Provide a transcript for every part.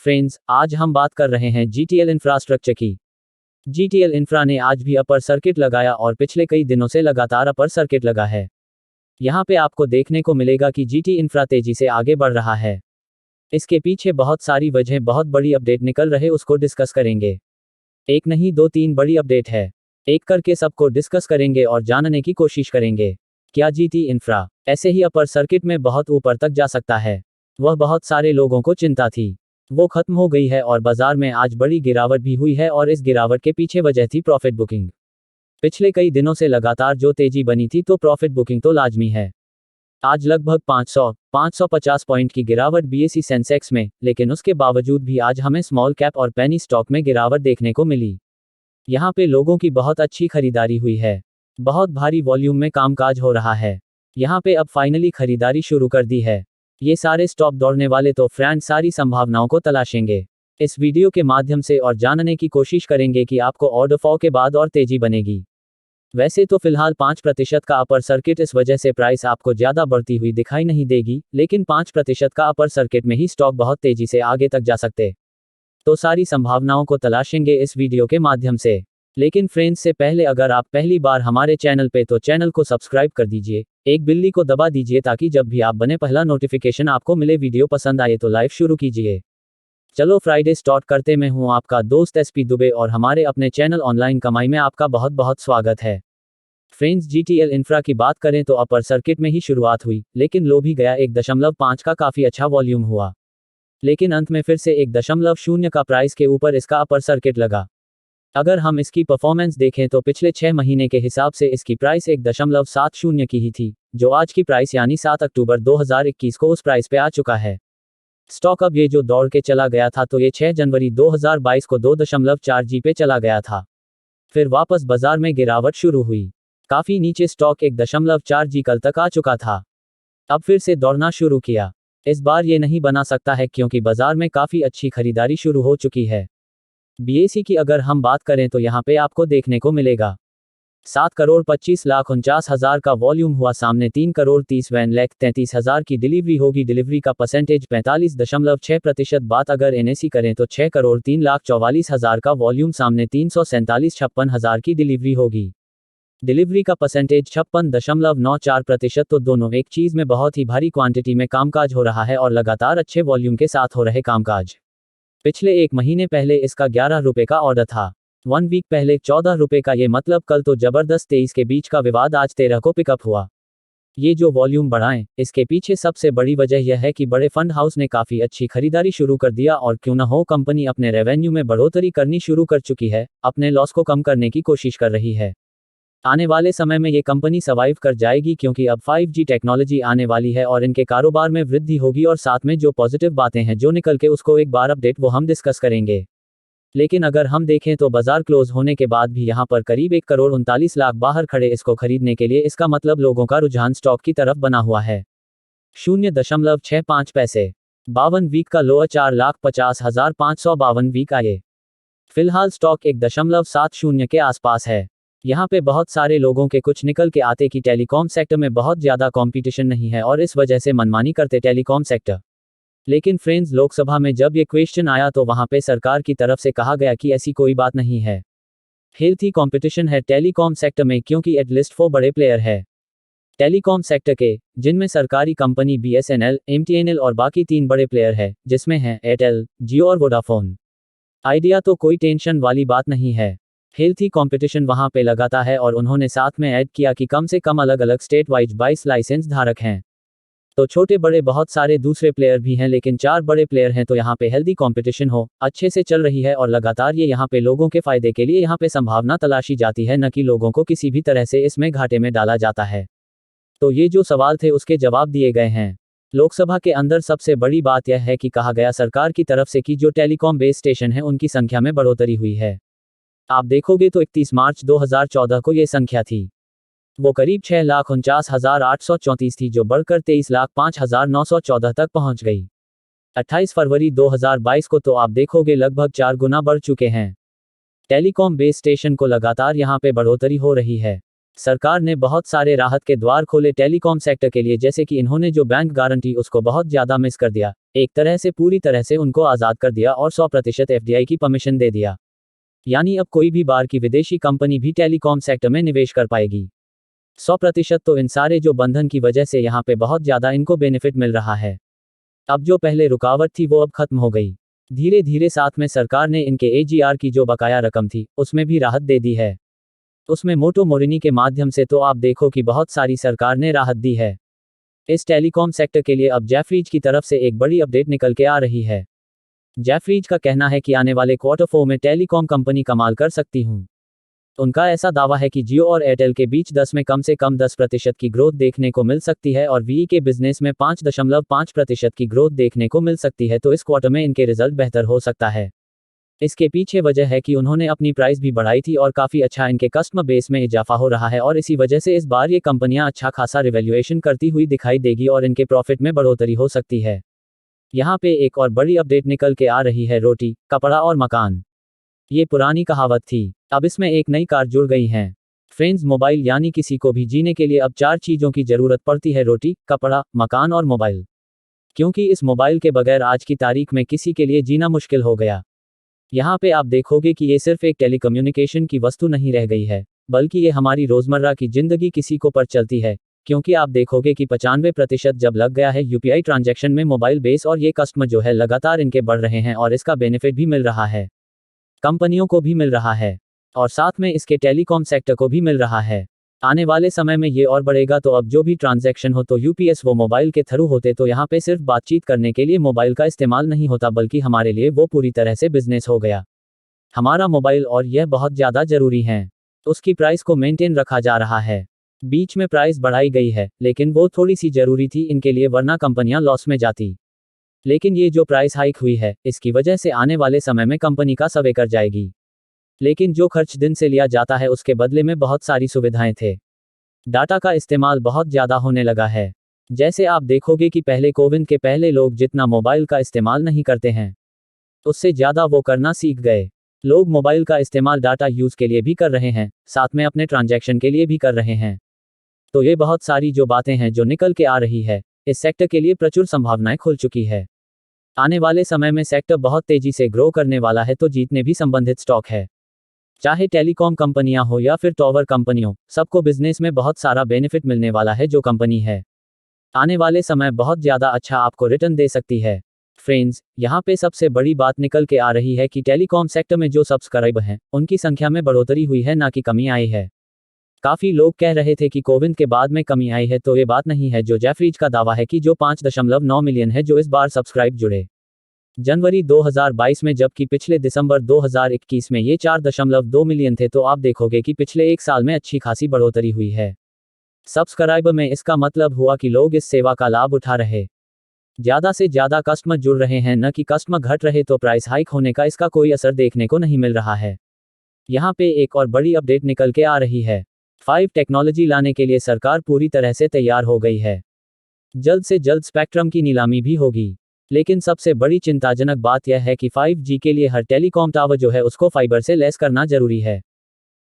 Friends, आज हम बात कर रहे हैं जीटीएल इंफ्रास्ट्रक्चर की। जीटीएल इंफ्रा ने आज भी अपर सर्किट लगाया और पिछले कई दिनों से लगातार अपर सर्किट लगा है। यहाँ पे आपको देखने को मिलेगा कि जीटी इंफ्रा तेजी से आगे बढ़ रहा है। इसके पीछे बहुत सारी वजह, बहुत बड़ी अपडेट निकल रहे, उसको डिस्कस करेंगे। एक नहीं दो तीन बड़ी अपडेट है, एक करके सबको डिस्कस करेंगे और जानने की कोशिश करेंगे क्या जीटी इंफ्रा ऐसे ही अपर सर्किट में बहुत ऊपर तक जा सकता है। वह बहुत सारे लोगों को चिंता थी, वो खत्म हो गई है और बाजार में आज बड़ी गिरावट भी हुई है और इस गिरावट के पीछे वजह थी प्रॉफिट बुकिंग। पिछले कई दिनों से लगातार जो तेजी बनी थी तो प्रॉफिट बुकिंग तो लाजमी है। आज लगभग 550 पॉइंट की गिरावट बीएसई सेंसेक्स में, लेकिन उसके बावजूद भी आज हमें स्मॉल कैप और पेनी स्टॉक में गिरावट देखने को मिली। यहाँ पे लोगों की बहुत अच्छी खरीदारी हुई है, बहुत भारी वॉल्यूम में कामकाज हो रहा है। यहाँ पे अब फाइनली खरीदारी शुरू कर दी है। ये सारे स्टॉक दौड़ने वाले तो फ्रेंड सारी संभावनाओं को तलाशेंगे इस वीडियो के माध्यम से और जानने की कोशिश करेंगे कि आपको ऑर्डर फ्लो के बाद और तेजी बनेगी। वैसे तो फिलहाल 5% का अपर सर्किट, इस वजह से प्राइस आपको ज़्यादा बढ़ती हुई दिखाई नहीं देगी, लेकिन 5% का अपर सर्किट में ही स्टॉक बहुत तेजी से आगे तक जा सकते। तो सारी संभावनाओं को तलाशेंगे इस वीडियो के माध्यम से। लेकिन फ्रेंड्स, से पहले अगर आप पहली बार हमारे चैनल पे तो चैनल को सब्सक्राइब कर दीजिए, एक बिल्ली को दबा दीजिए ताकि जब भी आप बने पहला नोटिफिकेशन आपको मिले। वीडियो पसंद आए तो लाइव शुरू कीजिए। चलो फ्राइडे स्टार्ट करते। मैं हूं आपका दोस्त एसपी दुबे और हमारे अपने चैनल ऑनलाइन कमाई में आपका बहुत बहुत स्वागत है। फ्रेंड्स, जीटीएल इंफ्रा की बात करें तो अपर सर्किट में ही शुरुआत हुई, लेकिन लो भी गया। 1.5 का काफ़ी अच्छा वॉल्यूम हुआ, लेकिन अंत में फिर से 1.0 का प्राइस के ऊपर इसका अपर सर्किट लगा। अगर हम इसकी परफॉर्मेंस देखें तो पिछले 6 महीने के हिसाब से इसकी प्राइस 1.70 की ही थी, जो आज की प्राइस यानी 7 अक्टूबर 2021 को उस प्राइस पे आ चुका है। स्टॉक अब ये जो दौड़ के चला गया था तो ये 6 जनवरी 2022 को 2.4 जी पे चला गया था। फिर वापस बाजार में गिरावट शुरू हुई, काफ़ी नीचे स्टॉक 1.4 जी कल तक आ चुका था। अब फिर से दौड़ना शुरू किया। इस बार ये नहीं बना सकता है क्योंकि बाजार में काफ़ी अच्छी खरीदारी शुरू हो चुकी है। बीएसई की अगर हम बात करें तो यहाँ पे आपको देखने को मिलेगा 7,25,49,000 का वॉल्यूम हुआ, सामने 3,30,33,000 की डिलीवरी होगी। डिलीवरी का परसेंटेज 45.6%। बात अगर एनएसई करें तो 6,03,44,000 का वॉल्यूम, सामने 347,56,000 की डिलीवरी होगी। डिलीवरी का परसेंटेज 56.94%। तो दोनों एक चीज़ में बहुत ही भारी क्वांटिटी में कामकाज हो रहा है और लगातार अच्छे वॉल्यूम के साथ हो रहे कामकाज। पिछले 1 महीने पहले इसका 11 रुपये का ऑर्डर था, 1 वीक पहले 14 रुपये का। ये मतलब कल तो जबरदस्त 23 के बीच का विवाद आज 13 को पिकअप हुआ। ये जो वॉल्यूम बढ़ाएं, इसके पीछे सबसे बड़ी वजह यह है कि बड़े फंड हाउस ने काफ़ी अच्छी खरीदारी शुरू कर दिया और क्यों न हो कंपनी अपने रेवेन्यू में बढ़ोतरी करनी शुरू कर चुकी है, अपने लॉस को कम करने की कोशिश कर रही है। आने वाले समय में ये कंपनी सर्वाइव कर जाएगी क्योंकि अब 5G टेक्नोलॉजी आने वाली है और इनके कारोबार में वृद्धि होगी। और साथ में जो पॉजिटिव बातें हैं जो निकल के उसको एक बार अपडेट वो हम डिस्कस करेंगे। लेकिन अगर हम देखें तो बाजार क्लोज होने के बाद भी यहाँ पर करीब 1,39,00,000 बाहर खड़े इसको खरीदने के लिए। इसका मतलब लोगों का रुझान स्टॉक की तरफ बना हुआ है। 0.65 पैसे। 52 वीक का लोअर 4,50,552 वीक आए। फिलहाल स्टॉक 1.70 के आसपास है। यहाँ पे बहुत सारे लोगों के कुछ निकल के आते कि टेलीकॉम सेक्टर में बहुत ज़्यादा कंपटीशन नहीं है और इस वजह से मनमानी करते टेलीकॉम सेक्टर। लेकिन फ्रेंड्स, लोकसभा में जब ये क्वेश्चन आया तो वहाँ पे सरकार की तरफ से कहा गया कि ऐसी कोई बात नहीं है, हेल्थी कंपटीशन है टेलीकॉम सेक्टर में, क्योंकि एटलीस्ट 4 बड़े प्लेयर है टेलीकॉम सेक्टर के, जिनमें सरकारी कंपनी BSNL, MTNL और बाकी 3 बड़े प्लेयर है, जिसमें हैं एयरटेल, जियो और वोडाफोन आइडिया। तो कोई टेंशन वाली बात नहीं है, हेल्थी कंपटीशन वहाँ पे लगाता है। और उन्होंने साथ में ऐड किया कि कम से कम अलग अलग स्टेट वाइज 22 लाइसेंस धारक हैं। तो छोटे बड़े बहुत सारे दूसरे प्लेयर भी हैं, लेकिन 4 बड़े प्लेयर हैं। तो यहाँ पे हेल्थी कंपटीशन हो अच्छे से चल रही है और लगातार ये यहाँ पे लोगों के फायदे के लिए यहाँ पे संभावना तलाशी जाती है, न कि लोगों को किसी भी तरह से इसमें घाटे में डाला जाता है। तो ये जो सवाल थे उसके जवाब दिए गए हैं। लोकसभा के अंदर सबसे बड़ी बात यह है कि कहा गया सरकार की तरफ से कि जो टेलीकॉम बेस स्टेशन है उनकी संख्या में बढ़ोतरी हुई है। आप देखोगे तो 31 मार्च 2014 को ये संख्या थी, वो करीब 6,49,834 थी, जो बढ़कर 23,05,914 तक पहुंच गई 28 फरवरी 2022 को। तो आप देखोगे लगभग 4 गुना बढ़ चुके हैं। टेलीकॉम बेस स्टेशन को लगातार यहाँ पे बढ़ोतरी हो रही है। सरकार ने बहुत सारे राहत के द्वार खोले टेलीकॉम सेक्टर के लिए, जैसे कि इन्होंने जो बैंक गारंटी उसको बहुत ज़्यादा मिस कर दिया, एक तरह से पूरी तरह से उनको आज़ाद कर दिया और 100% एफडीआई की परमिशन दे दिया। यानी अब कोई भी बाहर की विदेशी कंपनी भी टेलीकॉम सेक्टर में निवेश कर पाएगी 100%। तो इन सारे जो बंधन की वजह से यहाँ पे बहुत ज़्यादा इनको बेनिफिट मिल रहा है। अब जो पहले रुकावट थी वो अब खत्म हो गई धीरे धीरे। साथ में सरकार ने इनके एजीआर की जो बकाया रकम थी उसमें भी राहत दे दी है। उसमें मोटो मोरिनी के माध्यम से तो आप देखो कि बहुत सारी सरकार ने राहत दी है। इस टेलीकॉम सेक्टर के लिए अब जेफरीज की तरफ से एक बड़ी अपडेट निकल के आ रही है। जेफरीज का कहना है कि आने वाले क्वार्टर 4 में टेलीकॉम कंपनी कमाल कर सकती हूँ। उनका ऐसा दावा है कि जियो और एयरटेल के बीच 10 में कम से कम 10% की ग्रोथ देखने को मिल सकती है और वी के बिजनेस में 5.5% की ग्रोथ देखने को मिल सकती है। तो इस क्वार्टर में इनके रिजल्ट बेहतर हो सकता है। इसके पीछे वजह है कि उन्होंने अपनी प्राइस भी बढ़ाई थी और काफ़ी अच्छा इनके कस्टमर बेस में इजाफा हो रहा है और इसी वजह से इस बार ये कंपनियां अच्छा खासा रिवैल्यूएशन करती हुई दिखाई देगी और इनके प्रॉफिट में बढ़ोतरी हो सकती है। यहाँ पे एक और बड़ी अपडेट निकल के आ रही है, रोटी कपड़ा और मकान। ये पुरानी कहावत थी, अब इसमें एक नई कार जुड़ गई हैं। फ्रेंड्स, मोबाइल यानी किसी को भी जीने के लिए अब 4 चीज़ों की ज़रूरत पड़ती है, रोटी, कपड़ा, मकान और मोबाइल। क्योंकि इस मोबाइल के बगैर आज की तारीख में किसी के लिए जीना मुश्किल हो गया। यहाँ पे आप देखोगे कि ये सिर्फ एक टेलीकम्युनिकेशन की वस्तु नहीं रह गई है, बल्कि ये हमारी रोज़मर्रा की ज़िंदगी किसी को पर चलती है। क्योंकि आप देखोगे कि 95% जब लग गया है यूपीआई ट्रांजैक्शन में मोबाइल बेस और ये कस्टमर जो है लगातार इनके बढ़ रहे हैं और इसका बेनिफिट भी मिल रहा है, कंपनियों को भी मिल रहा है और साथ में इसके टेलीकॉम सेक्टर को भी मिल रहा है। आने वाले समय में ये और बढ़ेगा। तो अब जो भी ट्रांजैक्शन हो तो यूपीएस वो मोबाइल के थ्रू होते, तो यहाँ पे सिर्फ बातचीत करने के लिए मोबाइल का इस्तेमाल नहीं होता, बल्कि हमारे लिए वो पूरी तरह से बिजनेस हो गया हमारा मोबाइल, और यह बहुत ज़्यादा ज़रूरी है। उसकी प्राइस को मेंटेन रखा जा रहा है। बीच में प्राइस बढ़ाई गई है, लेकिन वो थोड़ी सी ज़रूरी थी इनके लिए, वरना कंपनियां लॉस में जाती। लेकिन ये जो प्राइस हाइक हुई है इसकी वजह से आने वाले समय में कंपनी का सर्वे कर जाएगी। लेकिन जो खर्च दिन से लिया जाता है उसके बदले में बहुत सारी सुविधाएं थे। डाटा का इस्तेमाल बहुत ज़्यादा होने लगा है। जैसे आप देखोगे कि पहले कोविड के पहले लोग जितना मोबाइल का इस्तेमाल नहीं करते हैं, उससे ज़्यादा वो करना सीख गए। लोग मोबाइल का इस्तेमाल डाटा यूज़ के लिए भी कर रहे हैं, साथ में अपने ट्रांजैक्शन के लिए भी कर रहे हैं। तो ये बहुत सारी जो बातें हैं जो निकल के आ रही है, इस सेक्टर के लिए प्रचुर संभावनाएं खुल चुकी है। आने वाले समय में सेक्टर बहुत तेजी से ग्रो करने वाला है। तो जीतने भी संबंधित स्टॉक है, चाहे टेलीकॉम कंपनियां हो या फिर टॉवर कंपनियों, सबको बिजनेस में बहुत सारा बेनिफिट मिलने वाला है। जो कंपनी है आने वाले समय बहुत ज़्यादा अच्छा आपको रिटर्न दे सकती है। फ्रेंड्स, यहाँ पे सबसे बड़ी बात निकल के आ रही है कि टेलीकॉम सेक्टर में जो सब्सक्राइबर हैं उनकी संख्या में बढ़ोतरी हुई है, ना कि कमी आई है। काफ़ी लोग कह रहे थे कि कोविड के बाद में कमी आई है, तो ये बात नहीं है जो जेफरीज का दावा है कि जो 5.9 मिलियन है जो इस बार सब्सक्राइब जुड़े जनवरी 2022 में, जबकि पिछले दिसंबर 2021 में ये 4.2 मिलियन थे। तो आप देखोगे कि पिछले एक साल में अच्छी खासी बढ़ोतरी हुई है सब्सक्राइबर में। इसका मतलब हुआ कि लोग इस सेवा का लाभ उठा रहे, ज़्यादा से ज़्यादा कस्टमर जुड़ रहे हैं, न कि कस्टमर घट रहे। तो प्राइस हाइक होने का इसका कोई असर देखने को नहीं मिल रहा है। यहाँ पे एक और बड़ी अपडेट निकल के आ रही है। 5 टेक्नोलॉजी लाने के लिए सरकार पूरी तरह से तैयार हो गई है। जल्द से जल्द स्पेक्ट्रम की नीलामी भी होगी। लेकिन सबसे बड़ी चिंताजनक बात यह है कि 5G के लिए हर टेलीकॉम टावर जो है उसको फाइबर से लैस करना जरूरी है।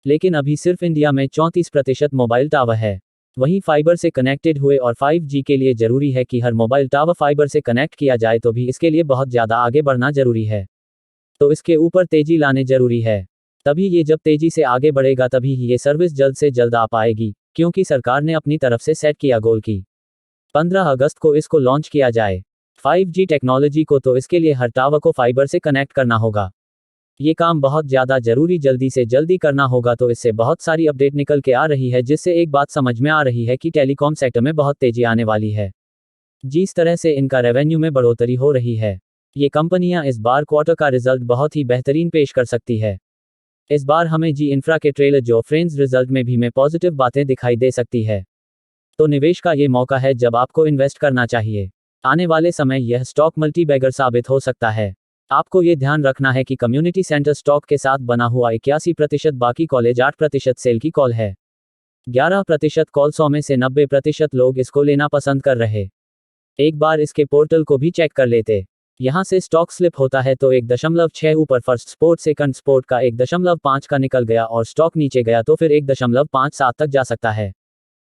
लेकिन अभी सिर्फ इंडिया में 34% मोबाइल टावर है वहीं फाइबर से कनेक्टेड हुए, और 5G के लिए जरूरी है कि हर मोबाइल टावर फाइबर से कनेक्ट किया जाए। तो भी इसके लिए बहुत ज़्यादा आगे बढ़ना जरूरी है। तो इसके ऊपर तेजी लाने जरूरी है। तभी ये जब तेजी से आगे बढ़ेगा तभी ही ये सर्विस जल्द से जल्द आ पाएगी, क्योंकि सरकार ने अपनी तरफ से सेट किया गोल की 15 अगस्त को इसको लॉन्च किया जाए 5G टेक्नोलॉजी को। तो इसके लिए हर टावर को फाइबर से कनेक्ट करना होगा। ये काम बहुत ज़्यादा जरूरी, जल्दी से जल्दी करना होगा। तो इससे बहुत सारी अपडेट निकल के आ रही है, जिससे एक बात समझ में आ रही है कि टेलीकॉम सेक्टर में बहुत तेजी आने वाली है। जिस तरह से इनका रेवेन्यू में बढ़ोतरी हो रही है, ये कंपनियां इस बार क्वार्टर का रिजल्ट बहुत ही बेहतरीन पेश कर सकती है। इस बार हमें जी इंफ्रा के ट्रेलर जो फ्रेंड्स रिजल्ट में भी में पॉजिटिव बातें दिखाई दे सकती है। तो निवेश का ये मौका है जब आपको इन्वेस्ट करना चाहिए। आने वाले समय यह स्टॉक मल्टीबैगर साबित हो सकता है। आपको ये ध्यान रखना है कि कम्युनिटी सेंटर स्टॉक के साथ बना हुआ 81%, बाकी कॉलेज 8% सेल की कॉल है। 11% कॉल, 100 में से 90% लोग इसको लेना पसंद कर रहे। एक बार इसके पोर्टल को भी चेक कर लेते। यहाँ से स्टॉक स्लिप होता है तो 1.6 ऊपर फर्स्ट स्पोर्ट, सेकंड स्पोर्ट का 1.5 का निकल गया और स्टॉक नीचे गया तो फिर 1.57 तक जा सकता है।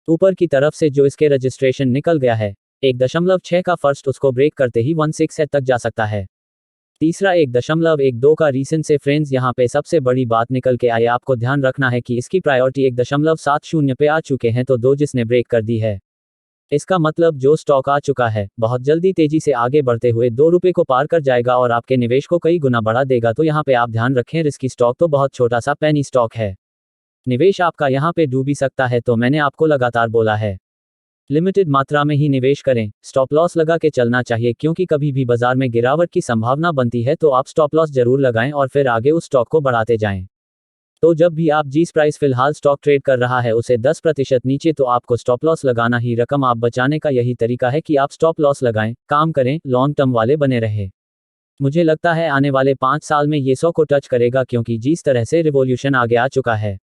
ऊपर की तरफ से जो इसके रजिस्ट्रेशन निकल गया है 1.6 का फर्स्ट, उसको ब्रेक करते ही 16 तक जा सकता है। तीसरा 1.12 का रीसेंट से फ्रेंड्स यहाँ पे सबसे बड़ी बात निकल के आई, आपको ध्यान रखना है कि इसकी प्रायोरिटी 1.70 पे आ चुके हैं तो 2 जिसने ब्रेक कर दी है। इसका मतलब जो स्टॉक आ चुका है बहुत जल्दी तेजी से आगे बढ़ते हुए 2 रुपये को पार कर जाएगा और आपके निवेश को कई गुना बढ़ा देगा। तो यहाँ पे आप ध्यान रखें, रिस्की स्टॉक तो बहुत छोटा सा पेनी स्टॉक है, निवेश आपका यहाँ पे डूब भी सकता है। तो मैंने आपको लगातार बोला है लिमिटेड मात्रा में ही निवेश करें, स्टॉप लॉस लगा के चलना चाहिए क्योंकि कभी भी बाजार में गिरावट की संभावना बनती है तो आप स्टॉप लॉस जरूर लगाएं और फिर आगे उस स्टॉक को बढ़ाते जाएं। तो जब भी आप जिस प्राइस फिलहाल स्टॉक ट्रेड कर रहा है उसे 10% नीचे तो आपको स्टॉप लॉस लगाना ही, रकम आप बचाने का यही तरीका है कि आप स्टॉप लॉस लगाएं, काम करें, लॉन्ग टर्म वाले बने रहे। मुझे लगता है आने वाले 5 साल में ये 100 को टच करेगा क्योंकि जिस तरह से रिवॉल्यूशन आगे आ चुका है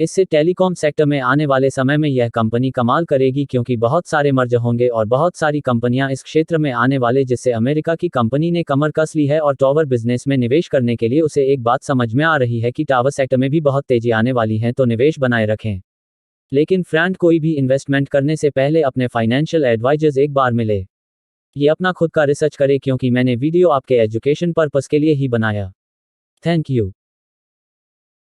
इससे टेलीकॉम सेक्टर में आने वाले समय में यह कंपनी कमाल करेगी क्योंकि बहुत सारे मर्ज होंगे और बहुत सारी कंपनियां इस क्षेत्र में आने वाले, जिससे अमेरिका की कंपनी ने कमर कस ली है और टावर बिजनेस में निवेश करने के लिए उसे एक बात समझ में आ रही है कि टावर सेक्टर में भी बहुत तेजी आने वाली है, तो निवेश बनाए रखें। लेकिन फ्रेंड, कोई भी इन्वेस्टमेंट करने से पहले अपने फाइनेंशियल एडवाइजर्स एक बार मिले, ये अपना खुद का रिसर्च करे क्योंकि मैंने वीडियो आपके एजुकेशन पर्पस के लिए ही बनाया। Thank you.